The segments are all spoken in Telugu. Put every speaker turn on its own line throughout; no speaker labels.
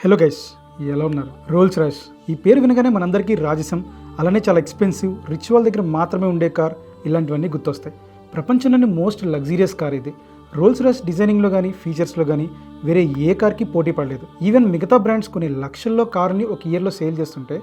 హలో గైస్, ఎలా ఉన్నారు? రోల్స్ రాయ్స్ ఈ పేరు వినగానే మనందరికీ రాజసం, అలానే చాలా ఎక్స్పెన్సివ్, రిచ్ వాళ్ళ దగ్గర మాత్రమే ఉండే కార్ ఇలాంటివన్నీ గుర్తొస్తాయి. ప్రపంచంలోని మోస్ట్ లగ్జీరియస్ కార్ ఇది. రోల్స్ రాయ్స్ డిజైనింగ్లో కానీ ఫీచర్స్లో కానీ వేరే ఏ కార్కి పోటీ పడలేదు. ఈవెన్ మిగతా బ్రాండ్స్ కొన్ని లక్షల్లో కార్ని ఒక ఇయర్లో సేల్ చేస్తుంటే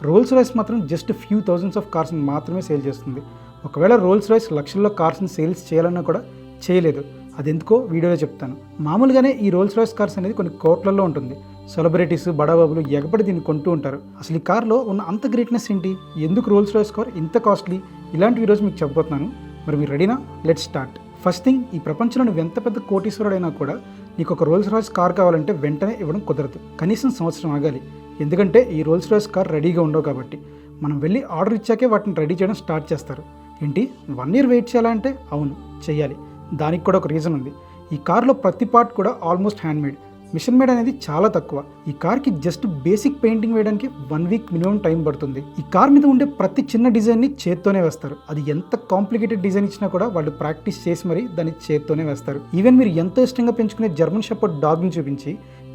రోల్స్ రాయ్స్ మాత్రం జస్ట్ ఫ్యూ థౌజండ్స్ ఆఫ్ కార్స్ని మాత్రమే సేల్ చేస్తుంది. ఒకవేళ రోల్స్ రాయ్స్ లక్షల్లో కార్స్ని సేల్స్ చేయాలన్నా కూడా చేయలేదు. అదెందుకో వీడియోలో చెప్తాను. మామూలుగానే ఈ రోల్స్ రాయ్స్ కార్స్ అనేది కొన్ని కోట్లలో ఉంటుంది. సెలబ్రిటీస్, బడాబాబులు ఎగపడి దీన్ని కొంటూ ఉంటారు. అసలు ఈ కార్లో ఉన్న అంత గ్రేట్నెస్ ఏంటి? ఎందుకు రోల్స్ రాయ్స్ కార్ ఇంత కాస్ట్లీ? ఇలాంటి ఈరోజు మీకు చెప్పబోతున్నాను. మరి మీరు రెడీనా? Let's start. ఫస్ట్ థింగ్, ఈ ప్రపంచంలో నువ్వు ఎంత పెద్ద కోటీశ్వరుడైనా కూడా నీకు ఒక రోల్స్ రాయ్స్ కార్ కావాలంటే వెంటనే ఇవ్వడం కుదరదు. కనీసం సంవత్సరం ఆగాలి. ఎందుకంటే ఈ రోల్స్ రాయ్స్ కార్ రెడీగా ఉండవు కాబట్టి. మనం వెళ్ళి ఆర్డర్ ఇచ్చాకే వాటిని రెడీ చేయడం స్టార్ట్ చేస్తారు. ఏంటి 1 year వెయిట్ చేయాలంటే? అవును, చెయ్యాలి. దానికి కూడా ఒక రీజన్ ఉంది. ఈ కార్లో ప్రతి పార్ట్ కూడా almost handmade. Machine made అనేది చాలా తక్కువ. ఈ కార్కి జస్ట్ బేసిక్ పెయింటింగ్ వేయడానికి 1 week మినిమం టైం పడుతుంది. ఈ కార్ మీద ఉండే ప్రతి చిన్న డిజైన్ని చేత్తోనే వేస్తారు. అది ఎంత కాంప్లికేటెడ్ డిజైన్ ఇచ్చినా కూడా వాళ్ళు ప్రాక్టీస్ చేసి మరీ దాన్ని చేత్తోనే వేస్తారు. ఈవెన్ మీరు ఎంతో ఇష్టంగా పెంచుకునే జర్మన్ షెపర్డ్ డాగ్ని చూపించి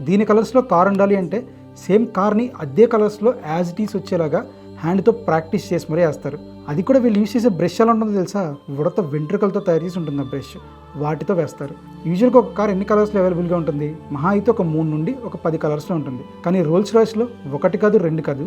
దీని కలర్స్లో కార్ ఉండాలి అంటే సేమ్ కార్ని అదే కలర్స్లో యాజ్ ఇట్ ఈస్ వచ్చేలాగా హ్యాండ్తో ప్రాక్టీస్ చేసి మరీ వేస్తారు. అది కూడా వీళ్ళు యూజ్ చేసే బ్రష్ ఎలా ఉంటుందో తెలుసా? ఉడత వెంట్రుకలతో తయారు చేసి ఉంటుంది ఆ బ్రష్. వాటితో వేస్తారు. యూజువల్గా ఒక కార్ ఎన్ని కలర్స్లో అవైలబుల్గా ఉంటుంది? మహా అయితే ఒక 3 నుండి ఒక 10 కలర్స్లో ఉంటుంది. కానీ రోల్స్ రాయ్స్లో 1 కాదు 2 కాదు,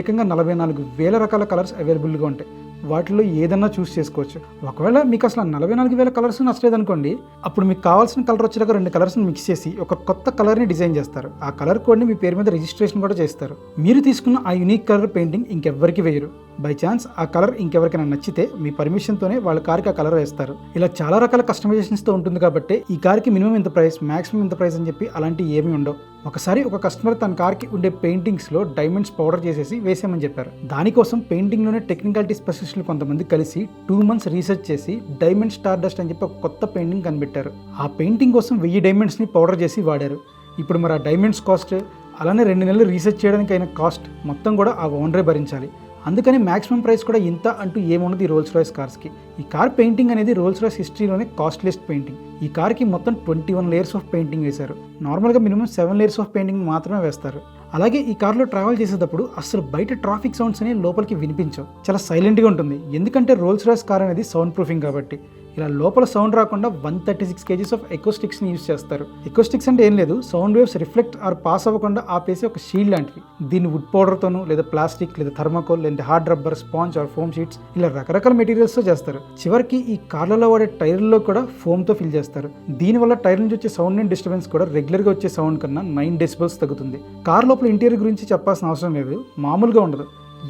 ఏకంగా 44,000 రకాల కలర్స్ అవైలబుల్గా ఉంటాయి. వాటిలో ఏదన్నా చూస్ చేసుకోవచ్చు. ఒకవేళ మీకు అసలు 44,000 కలర్స్ నచ్చలేదు అనుకోండి, అప్పుడు మీకు కావాల్సిన కలర్ వచ్చేలాగా 2 కలర్స్ని మిక్స్ చేసి ఒక కొత్త కలర్ని డిజైన్ చేస్తారు. ఆ కలర్ కోడ్ని మీ పేరు మీద రిజిస్ట్రేషన్ కూడా చేస్తారు. మీరు తీసుకున్న ఆ యూనిక్ కలర్ పెయింటింగ్ ఇంకెవ్వరికి వేయరు. బై ఛాన్స్ ఆ కలర్ ఇంకెవరికైనా నచ్చితే మీ పర్మిషన్తోనే వాళ్ళ కార్కి ఆ కలర్ వేస్తారు. ఇలా చాలా రకాల కస్టమైజేషన్స్తో ఉంటుంది కాబట్టి ఈ కార్కి మినిమం ఇంత ప్రైస్, మాక్సిమం ఇంత ప్రైస్ అని చెప్పి అలాంటి ఏమీ ఉండవు. ఒకసారి ఒక కస్టమర్ తన కార్కి ఉండే పెయింటింగ్స్లో డైమండ్స్ పౌడర్ చేసేసి వేసామని చెప్పారు. దానికోసం పెయింటింగ్లోనే టెక్నికాలిటీ స్పెషలిస్టులు కొంతమంది కలిసి 2 months రీసెర్చ్ చేసి డైమండ్ స్టార్ డస్ట్ అని చెప్పి ఒక కొత్త పెయింటింగ్ కనిపెట్టారు. ఆ పెయింటింగ్ కోసం 1000 డైమండ్స్ని పౌడర్ చేసి వాడారు. ఇప్పుడు మరి ఆ డైమండ్స్ కాస్ట్, అలానే 2 నెలలు రీసెర్చ్ చేయడానికి అయిన కాస్ట్ మొత్తం కూడా ఆ ఓనరే భరించాలి. అందుకని మ్యాక్సిమం ప్రైస్ కూడా ఇంత అంటూ ఏమున్నది ఈ రోల్స్ రాయ్స్ కార్స్కి. ఈ కార్ పెయింటింగ్ అనేది రోల్స్ రాయ్స్ హిస్టరీలోనే కాస్ట్లీయెస్ట్ పెయింటింగ్. ఈ కార్కి మొత్తం 21 layers ఆఫ్ పెయింటింగ్ వేశారు. నార్మల్గా మినిమం 7 layers ఆఫ్ పెయింటింగ్ మాత్రమే వేస్తారు. అలాగే ఈ కార్లో ట్రావెల్ చేసేటప్పుడు అసలు బయట ట్రాఫిక్ సౌండ్స్ అనేవి లోపలికి వినిపించవు. చాలా సైలెంట్గా ఉంటుంది. ఎందుకంటే రోల్స్ రాయ్స్ కార్ అనేది సౌండ్ ప్రూఫింగ్ కాబట్టి. ఇలా లోపల సౌండ్ రాకుండా 136 kgs ఆఫ్ ఎకోస్టిక్స్ని యూజ్ చేస్తారు. ఎకోస్టిక్స్ అంటే ఏం లేదు, sound waves reflect or pass అవ్వకుండా ఆపేసి ఒక షీల్డ్ లాంటివి. దీన్ని వుడ్ పౌడర్తోనూ లేదా ప్లాస్టిక్ లేదా థర్మాకోల్ లేదా hard rubber, sponge or foam sheets ఇలా రకరకాల మెటీరియల్స్తో చేస్తారు. చివరికి ఈ కార్లలో వాడే టైర్లలో కూడా ఫోమ్తో ఫిల్ చేస్తారు. దీనివల్ల టైర్ నుంచి వచ్చే సౌండ్ అండ్ డిస్టర్బెన్స్ కూడా రెగ్యులర్గా వచ్చే సౌండ్ కన్నా 9 decibels తగ్గుతుంది. కార్ లోపల ఇంటీరియర్ గురించి చెప్పాల్సిన అవసరం లేదు, మామూలుగా ఉండదు.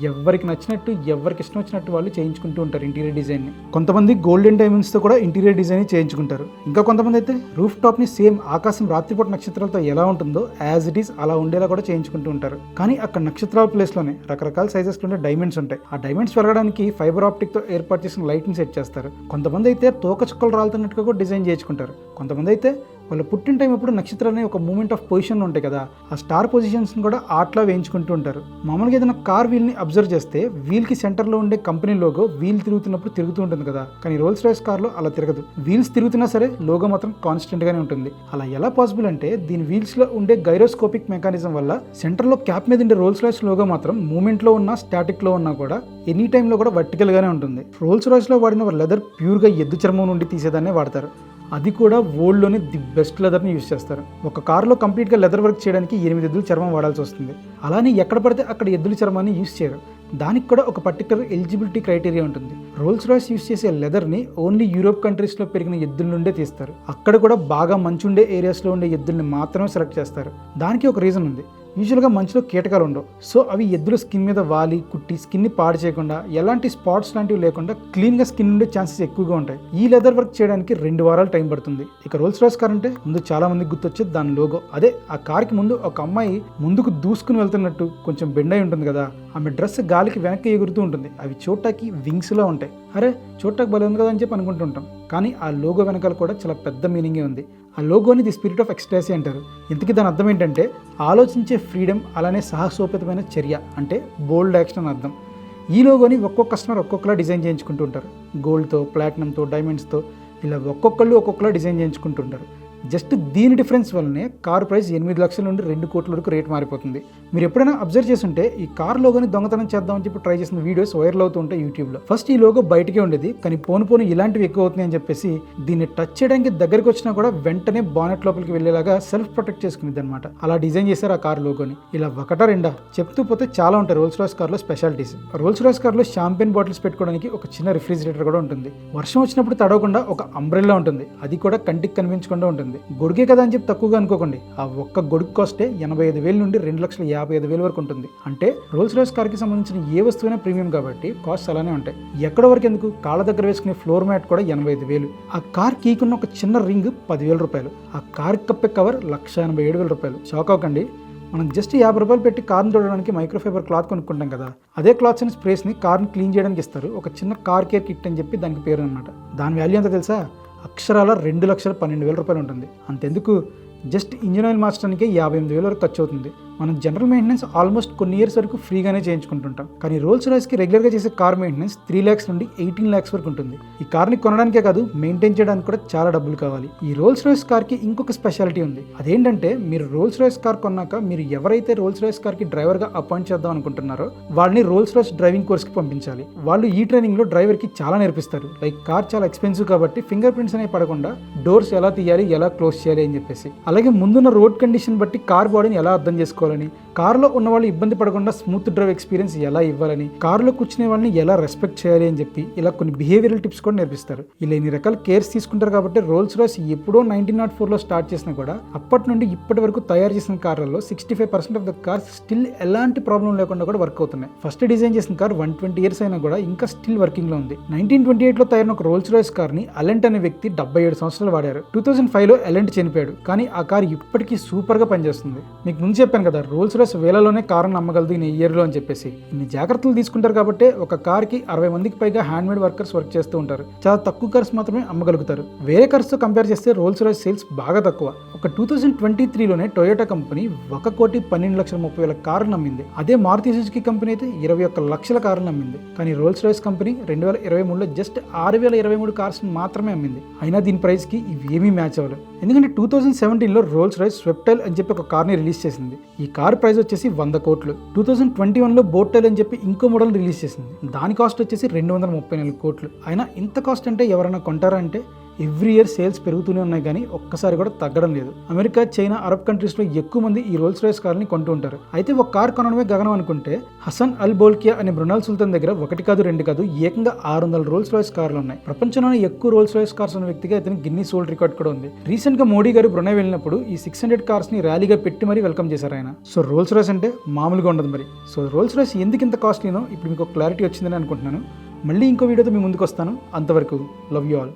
ఎవరికి నచ్చినట్టు, ఎవరికి ఇష్టం వచ్చినట్టు వాళ్ళు చేయించుకుంటూ ఉంటారు ఇంటీరియర్ డిజైన్ని. కొంతమంది గోల్డెన్ డైమండ్స్తో కూడా ఇంటీరియర్ డిజైన్ చేయించుకుంటారు. ఇంకా కొంతమంది అయితే రూఫ్ టాప్ని సేమ్ ఆకాశం రాత్రిపూట నక్షత్రాలతో ఎలా ఉంటుందో యాజ్ ఇట్ ఈస్ అలా ఉండేలా కూడా చేయించుకుంటూ ఉంటారు. కానీ అక్కడ నక్షత్రాల ప్లేస్లోనే రకరకాల సైజెస్లో ఉండే డైమండ్స్ ఉంటాయి. ఆ డైమండ్స్ వెలగడానికి ఫైబర్ ఆప్టిక్తో ఏర్పాటు చేసిన లైట్ని సెట్ చేస్తారు. కొంతమంది అయితే తోక చుక్కలు రాలుతున్నట్టుగా కూడా డిజైన్ చేయించుకుంటారు. కొంతమంది అయితే వాళ్ళు పుట్టిన టైం ఎప్పుడు నక్షత్రాలని ఒక మూమెంట్ ఆఫ్ పొజిషన్లో ఉంటాయి కదా, ఆ స్టార్ పొజిషన్స్ని కూడా ఆర్ట్లా వేయించుకుంటూ ఉంటారు. మామూలుగా ఏదైనా కార్ వీల్ని అబ్జర్వ్ చేస్తే వీల్కి సెంటర్లో ఉండే కంపెనీ లోగో వీల్ తిరుగుతున్నప్పుడు తిరుగుతూ ఉంటుంది కదా, కానీ రోల్స్ రాయ్స్ కార్లో అలా తిరగదు. వీల్స్ తిరుగుతున్నా సరే లోగో మాత్రం కాన్స్టెంట్గానే ఉంటుంది. అలా ఎలా పాసిబుల్ అంటే దీని వీల్స్లో ఉండే గైరోస్కోపిక్ మెకానిజం వల్ల సెంటర్లో క్యాప్ మీద ఉండే రోల్స్ రాయ్స్ లోగో మాత్రం మూమెంట్లో ఉన్నా స్టాటిక్లో ఉన్నా కూడా ఎనీ టైంలో కూడా వర్టికల్గానే ఉంటుంది. రోల్స్ రాయ్స్లో వాడిన లెదర్ ప్యూర్గా ఎద్దు చర్మం నుండి తీసేదాన్నే వాడతారు. అది కూడా వరల్డ్లోనే ది బెస్ట్ లెదర్ని యూజ్ చేస్తారు. ఒక కార్లో కంప్లీట్గా లెదర్ వర్క్ చేయడానికి 8 ఎద్దుల చర్మం వాడాల్సి వస్తుంది. అలానే ఎక్కడ పడితే అక్కడ ఎద్దుల చర్మాన్ని యూజ్ చేయరు. దానికి కూడా ఒక పర్టికులర్ ఎలిజిబిలిటీ క్రైటీరియా ఉంటుంది. రోల్స్ రాయ్స్ యూజ్ చేసే లెదర్ని ఓన్లీ యూరోప్ కంట్రీస్లో పెరిగిన ఎద్దుల నుండే తీస్తారు. అక్కడ కూడా బాగా మంచుండే ఏరియాస్లో ఉండే ఎద్దుల్ని మాత్రమే సెలెక్ట్ చేస్తారు. దానికి ఒక రీజన్ ఉంది. యూజువల్గా మంచులో కీటకాలు ఉండవు. సో అవి ఎద్దుల స్కిన్ మీద వాలి కుట్టి స్కిన్ని పాడు చేయకుండా, ఎలాంటి స్పాట్స్ లాంటివి లేకుండా క్లీన్గా స్కిన్ ఉండే ఛాన్సెస్ ఎక్కువగా ఉంటాయి. ఈ లెదర్ వర్క్ చేయడానికి 2 వారాలు టైం పడుతుంది. ఇక రోల్స్ రాయ్స్ కార్ అంటే ముందు చాలా మందికి గుర్తొచ్చేది దాని లోగో. అదే ఆ కార్కి ముందు ఒక అమ్మాయి ముందుకు దూసుకుని వెళ్తున్నట్టు కొంచెం బెండ్ అయి ఉంటుంది కదా, ఆమె డ్రెస్ గాలికి వెనక్కి ఎగురుతూ ఉంటుంది. అవి చూడటానికి వింగ్స్లో ఉంటాయి. అరే చూడటానికి భలే ఉంది కదా అని చెప్పి అనుకుంటుంటాం. కానీ ఆ లోగో వెనకాల కూడా చాలా పెద్ద మీనింగే ఉంది. ఆ లోగోని ది స్పిరిట్ ఆఫ్ ఎక్స్టాసీ అంటారు. ఇంతకీ దాని అర్థం ఏంటంటే ఆలోచించే ఫ్రీడమ్, అలానే సాహసోపేతమైన చర్య, అంటే బోల్డ్ యాక్షన్ అని అర్థం. ఈ లోగోని ఒక్కొక్క కస్టమర్ ఒక్కొక్కలా డిజైన్ చేయించుకుంటూ ఉంటారు. గోల్డ్తో, ప్లాటినంతో, డైమండ్స్తో ఇలా ఒక్కొక్కళ్ళు ఒక్కొక్కలా డిజైన్ చేయించుకుంటుంటారు. జస్ట్ దీని డిఫరెన్స్ వల్లనే కార్ ప్రైస్ 8 లక్షల నుండి 2 కోట్ల వరకు రేట్ మారిపోతుంది. మీరు ఎప్పుడైనా అబ్జర్వ్ చేస్తుంటే ఈ కార్ లోగోని దొంగతనం చేద్దామని చెప్పి ట్రై చేసిన వీడియోస్ వైరల్ అవుతూ ఉంటాయి యూట్యూబ్లో. ఫస్ట్ ఈ లోగో బయటకే ఉండేది, కానీ పోను ఇలాంటివి ఎక్కువ అవుతున్నాయి అని చెప్పేసి దీన్ని టచ్ చేయడానికి దగ్గరికి వచ్చినా కూడా వెంటనే బానెట్ లోపలికి వెళ్ళేలాగా సెల్ఫ్ ప్రొటెక్ట్ చేసుకునేది అనమాట. అలా డిజైన్ చేశారు ఆ కార్ లోగోని. ఇలా ఒకటా రెండా చెప్తూ పోతే చాలా ఉంటాయి రోల్స్ రాయ్స్ కార్లో స్పెషాలిటీస్. రోల్స్ రాయ్స్ కార్లో షాంపెయిన్ బాటిల్స్ పెట్టుకోవడానికి ఒక చిన్న రిఫ్రిజిరేటర్ కూడా ఉంటుంది. వర్షం వచ్చినప్పుడు తడవకుండా ఒక అంబ్రెల్లా ఉంటుంది, అది కూడా కంటికి కనిపించకుండా ఉంటుంది. గొడుగే కదా అని చెప్పి తక్కువగా అనుకోకండి, ఆ ఒక్క గొడుగు కాస్టే 85,000 నుండి 2,55,000 వరకు ఉంటుంది. అంటే రోల్స్ రాయ్స్ కార్కి సంబంధించిన ఏ వస్తువైనా ప్రీమియం కాబట్టి కాస్ట్ అలానే ఉంటాయి. ఎక్కడ వరకు ఎందుకు, కాళ్ళ దగ్గర వేసుకునే ఫ్లోర్ మ్యాట్ కూడా 85,000. ఆ కార్ కీకున్న ఒక చిన్న రింగ్ 10,000 రూపాయలు. ఆ కార్ కప్పే కవర్ 1,87,000 రూపాయలు. షాక్ అవ్వకండి, మనం జస్ట్ 50 రూపాయలు పెట్టి కార్ని తోడడానికి మైక్రోఫైబర్ క్లాత్ కొనుక్కుంటాం కదా, అదే క్లాత్స్ అండ్ స్ప్రేస్ని కార్ని క్లీన్ చేయడానికి ఇస్తారు. ఒక చిన్న కార్ కేర్ కిట్ అని చెప్పి దానికి పేరు అనమాట. దాని వాల్యూ ఎంత తెలుసా? అక్షరాల 2,12,000 రూపాయలు ఉంటుంది. అంతెందుకు, జస్ట్ ఇంజిన్ ఆయిల్ మార్చడానికే 58,000 వరకు ఖర్చు అవుతుంది. మనం జనరల్ మెయింటెనెన్స్ ఆల్మోస్ట్ కొన్ని ఇయర్స్ వరకు ఫ్రీగానే చేయించుకుంటుంటాం. కానీ రోల్స్ రాయ్స్కి రెగ్యులర్గా చేసే కార్ మెయింటెనెన్స్ 3 lakhs నుండి 18 lakhs వరకు ఉంటుంది. ఈ కార్ని కొనడానికే కాదు, మెయింటైన్ చేయడానికి కూడా చాలా డబ్బులు కావాలి. ఈ రోల్స్ రాయ్స్ కార్కి ఇంకొక స్పెషాలిటీ ఉంది. అదేంటంటే మీరు రోల్స్ రాయ్స్ కార్ కొన్నాక మీరు ఎవరైతే రోల్స్ రాయ్స్ కార్కి డ్రైవర్గా అపాయింట్ చేద్దాం అనుకుంటున్నారో వాళ్ళని రోల్స్ రాయ్స్ డ్రైవింగ్ కోర్స్కి పంపించాలి. వాళ్ళు ఈ ట్రైనింగ్లో డ్రైవర్కి చాలా నేర్పిస్తారు. లైక్ కార్ చాలా ఎక్స్పెన్సివ్ కాబట్టి ఫింగర్ ప్రింట్స్ అనేవి పడకుండా డోర్స్ ఎలా తీయాలి, ఎలా క్లోజ్ చేయాలి అని చెప్పేసి, అలాగే ముందున్న రోడ్ కండిషన్ బట్టి కార్ బాడీని ఎలా అర్థం చేసుకోవాలని, కార్లో ఉన్న వాళ్ళు ఇబ్బంది పడకుండా స్మూత్ డ్రైవ్ ఎక్స్పీరియన్స్ ఎలా ఇవ్వాలని, కార్లో కూర్చునే వాళ్ళని ఎలా రెస్పెక్ట్ చేయాలి అని చెప్పి ఇలా కొన్ని బిహేవియరల్ టిప్స్ కూడా నేర్పిస్తారు. ఇలా ఇన్ని రకాల కేర్స్ తీసుకుంటారు కాబట్టి రోల్స్ రాయ్స్ ఎప్పుడో 1904లో స్టార్ట్ చేసినా కూడా అప్పటి నుండి ఇప్పటి వరకు తయారు చేసిన కార్లలో 65% ఆఫ్ ద కార్స్ స్టిల్ ఎలాంటి ప్రాబ్లం లేకుండా కూడా వర్క్ అవుతున్నాయి. ఫస్ట్ డిజైన్ చేసిన కార్ 120 years అయినా కూడా ఇంకా స్టిల్ వర్కింగ్ లో ఉంది. 1928లో తయారైన ఒక రోల్స్ రాయ్స్ కార్ ని అలెంట్ అనే వ్యక్తి 77 సంవత్సరాలు వాడారు. 2005లో అలెంట్ చనిపోయాడు, కానీ ఆ కార్ ఇప్పటికీ సూపర్ గా పనిచేస్తుంది. మీకు ముందు చెప్పాను కదా, రోల్స్ రాయ్స్ వేలలోనే కారును అమ్మగలదు ఈ ఇయర్లో అని చెప్పేసి. ఇన్ని జాగ్రత్తలు తీసుకుంటారు కాబట్టి ఒక కార్కి 60 మందికి పైగా హ్యాండ్ మేడ్ వర్కర్స్ వర్క్ చేస్తూ ఉంటారు. చాలా తక్కువ కార్స్ మాత్రమే అమ్మగలుగుతారు. వేరే కార్స్ తో కంపేర్ చేస్తే రోల్స్ రాయ్స్ సేల్స్ బాగా తక్కువ. ఒక 2023లోనే టొయోటా కంపెనీ 1,12,30,000 కార్లు అమ్మింది. అదే మారుతి సుజుకి కంపెనీ అయితే 21 లక్షల కార్లు అమ్మింది. కానీ రోల్స్ రాయ్స్ కంపెనీ 2023లో జస్ట్ 6,023 కార్స్ మాత్రమే అమ్మింది. అయినా దీని ప్రైస్ కి ఇవేమీ మ్యాచ్ అవ్వలేదు. ఎందుకంటే 2017లో రోల్స్ రాయ్స్ స్వెప్టైల్ అని చెప్పి ఒక కార్ని రిలీజ్ చేసింది. ఈ కార్ ప్రైస్ వచ్చేసి 100 కోట్లు. 2021లో బోట్టైల్ అని చెప్పి ఇంకో మోడల్ రిలీజ్ చేసింది. దాని కాస్ట్ వచ్చేసి 234 కోట్లు. అయినా ఇంత కాస్ట్ అంటే ఎవరైనా కొంటారా అంటే ఎవ్రీ ఇయర్ సేల్స్ పెరుగుతూనే ఉన్నాయి, కానీ ఒక్కసారి కూడా తగ్గడం లేదు. అమెరికా, చైనా, అరబ్ కంట్రీస్లో ఎక్కువ మంది ఈ రోల్స్ రాయ్స్ కార్ని కొంటూ ఉంటారు. అయితే ఒక కార్ కొనడమే గగనం అనుకుంటే హసన్ అల్ బోల్కియా అనే బ్రునాల్ సుల్తాన్ దగ్గర 1 కాదు 2 కాదు ఏకంగా 600 రోల్స్ రాయ్స్ కార్లు ఉన్నాయి. ప్రపంచంలోనే ఎక్కువ రోల్స్ రాయ్స్ కార్స్ ఉన్న వ్యక్తిగా ఇతని గిన్నీస్ వరల్డ్ రికార్డ్ కూడా ఉంది. రీసెంట్ గా మోడీ గారు బ్రునై వెళ్ళినప్పుడు ఈ 600 కార్స్ ని ర్యాలీగా పెట్టి మరీ వెల్కమ్ చేశారు ఆయన. సో రోల్స్ రాయ్స్ అంటే మామూలుగా ఉండదు మరి. సో రోల్స్ రాయ్స్ ఎందుకు ఇంత కాస్ట్లీనో ఇప్పుడు మీకు క్లారిటీ వచ్చిందని అనుకుంటున్నాను. మళ్ళీ ఇంకో వీడియోతో మీ ముందుకు వస్తాను. అంతవరకు లవ్ యూ ఆల్.